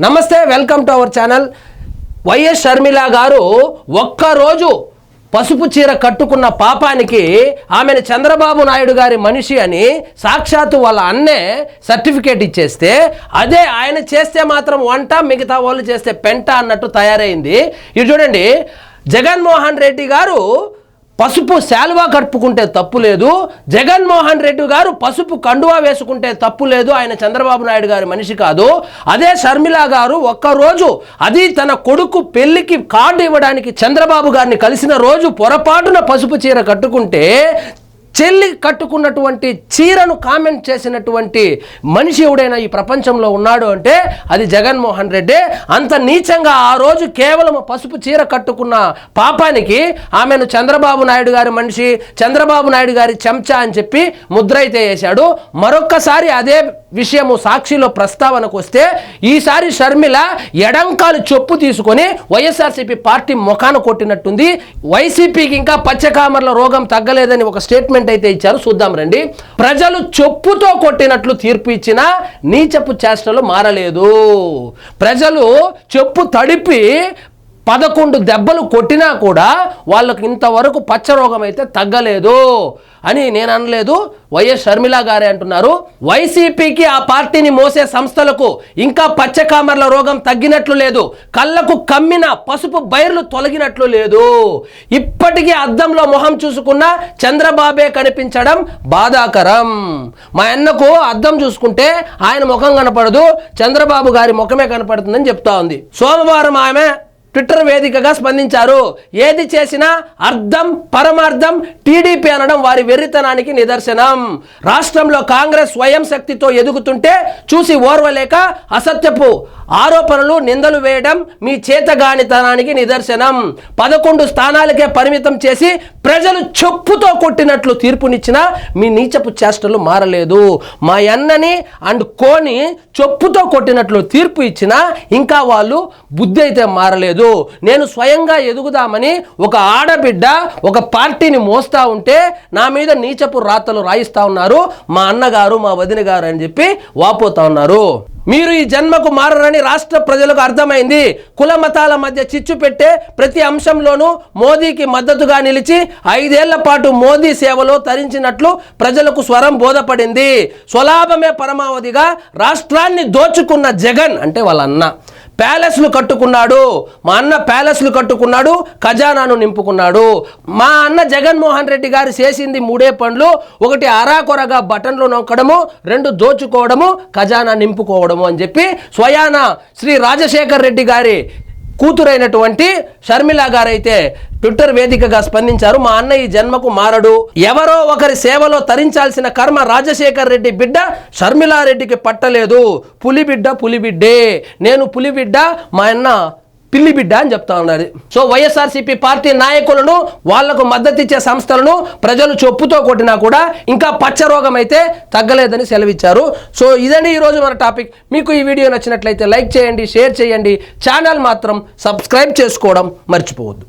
నమస్తే, welcome to our channel. YS Sharmila గారు ఒక్కరోజు పసుపు చీర కట్టుకున్న పాపానికి ఆమెను చంద్రబాబు నాయుడు గారి మనిషి అని సాక్షాత్తు వాళ్ళ అన్నే సర్టిఫికేట్ ఇచ్చేస్తే, అదే ఆయన చేస్తే మాత్రం వంట, మిగతా వాళ్ళు చేస్తే పెంట అన్నట్టు తయారైంది. ఇది చూడండి, జగన్మోహన్ రెడ్డి గారు పసుపు శాలువా కట్టుకుంటే తప్పు లేదు, జగన్మోహన్ రెడ్డి గారు పసుపు కండువా వేసుకుంటే తప్పు లేదు, ఆయన చంద్రబాబు నాయుడు గారి మనిషి కాదు. అదే షర్మిల గారు ఒక్కరోజు, అది తన కొడుకు పెళ్లికి కార్డు ఇవ్వడానికి చంద్రబాబు గారిని కలిసిన రోజు పొరపాటున పసుపు చీర కట్టుకుంటే, చెల్లి కట్టుకున్నటువంటి చీరను కామెంట్ చేసినటువంటి మనిషి ఎవడైనా ఈ ప్రపంచంలో ఉన్నాడు అంటే అది జగన్మోహన్ రెడ్డి. అంత నీచంగా ఆ రోజు కేవలం పసుపు చీర కట్టుకున్న పాపానికి ఆమెను చంద్రబాబు నాయుడు గారి మనిషి, చంద్రబాబు నాయుడు గారి చెంచా అని చెప్పి ముద్ర అయితే వేశాడు. మరొక్కసారి అదే విషయము సాక్షిలో ప్రస్తావనకు వస్తే, ఈసారి షర్మిల ఎడంకాలు చెప్పు తీసుకొని వైఎస్ఆర్సీపీ పార్టీ ముఖాన కొట్టినట్టుంది. వైసీపీకి ఇంకా పచ్చకామర్ల రోగం తగ్గలేదని ఒక స్టేట్మెంట్ అయితే ఇచ్చారు. చూద్దాం రండి. ప్రజలు చెప్పుతో కొట్టినట్లు తీర్పు ఇచ్చినా నీచపు చేష్టలు మారలేదు. ప్రజలు చెప్పు తడిపి 11 దెబ్బలు కొట్టినా కూడా వాళ్ళకు ఇంతవరకు పచ్చరోగం అయితే తగ్గలేదు అని నేను అనలేదు, వైఎస్ షర్మిల గారే అంటున్నారు. వైసీపీకి, ఆ పార్టీని మోసే సంస్థలకు ఇంకా పచ్చకామర్ల రోగం తగ్గినట్లు లేదు, కళ్ళకు కమ్మిన పసుపు బైర్లు తొలగినట్లు లేదు. ఇప్పటికీ అద్దంలో మొహం చూసుకున్న చంద్రబాబే కనిపించడం బాధాకరం. మా అన్నకు అద్దం చూసుకుంటే ఆయన ముఖం కనపడదు, చంద్రబాబు గారి ముఖమే కనపడుతుందని చెప్తా ఉంది. సోమవారం ఆమె ట్విట్టర్ వేదికగా స్పందించారు. ఏది చేసినా అర్థం పరమార్థం టీడీపీ అనడం వారి వెర్రితనానికి నిదర్శనం. రాష్ట్రంలో కాంగ్రెస్ స్వయం శక్తితో ఎదుగుతుంటే చూసి ఓర్వలేక అసత్యపు ఆరోపణలు, నిందలు వేయడం మీ చేతగానితనానికి నిదర్శనం. 11 స్థానాలకే పరిమితం చేసి ప్రజలు చెప్పుతో కొట్టినట్లు తీర్పునిచ్చినా మీ నీచపు చేష్టలు మారలేదు. మా అన్నని అండ్ కోని చెప్పుతో కొట్టినట్లు తీర్పు ఇచ్చినా ఇంకా వాళ్ళు బుద్ధి అయితే మారలేదు. నేను స్వయంగా ఎదుగుదామని ఒక ఆడబిడ్డ ఒక పార్టీని మోస్తా ఉంటే నా మీద నీచపు రాతలు రాయిస్తా ఉన్నారు మా అన్నగారు, మా వదిన గారు అని చెప్పి వాపోతా ఉన్నారు. మీరు ఈ జన్మకు మారరని రాష్ట్ర ప్రజలకు అర్థమైంది. కుల మతాల మధ్య చిచ్చు పెట్టే ప్రతి అంశంలోనూ మోదీకి మద్దతుగా నిలిచి 5 ఏళ్ల పాటు మోదీ సేవలో తరించినట్లు ప్రజలకు స్వరం బోధపడింది. స్వలాభమే పరమావధిగా రాష్ట్రాన్ని దోచుకున్న జగన్ అంటే వాళ్ళ అన్న ప్యాలెస్లు కట్టుకున్నాడు. మా అన్న ప్యాలెస్లు కట్టుకున్నాడు, ఖజానాను నింపుకున్నాడు. మా అన్న జగన్మోహన్ రెడ్డి గారు చేసింది 3 పనులు. 1 అరాకొరగా బటన్లు నొక్కడము, 2 దోచుకోవడము, ఖజానా నింపుకోవడము అని చెప్పి స్వయాన శ్రీ రాజశేఖర్ రెడ్డి గారి కూతురైనటువంటి షర్మిల గారైతే ట్విట్టర్ వేదికగా స్పందించారు. మా అన్న ఈ జన్మకు మారడు, ఎవరో ఒకరి సేవలో తరించాల్సిన కర్మ రాజశేఖర్ రెడ్డి బిడ్డ షర్మిలారెడ్డికి పట్టలేదు. పులిబిడ్డే, నేను పులిబిడ్డ, మా అన్న పిల్లి బిడ్డ అని చెప్తా ఉన్నారు. సో వైఎస్ఆర్సీపీ పార్టీ నాయకులను, వాళ్లకు మద్దతు ఇచ్చే సంస్థలను ప్రజలు చెప్పుతో కొట్టినా కూడా ఇంకా పచ్చరోగం అయితే తగ్గలేదని సెలవిచ్చారు. సో ఇదండి ఈరోజు మన టాపిక్. మీకు ఈ వీడియో నచ్చినట్లయితే లైక్ చేయండి, షేర్ చేయండి, ఛానల్ మాత్రం సబ్స్క్రైబ్ చేసుకోవడం మర్చిపోవద్దు.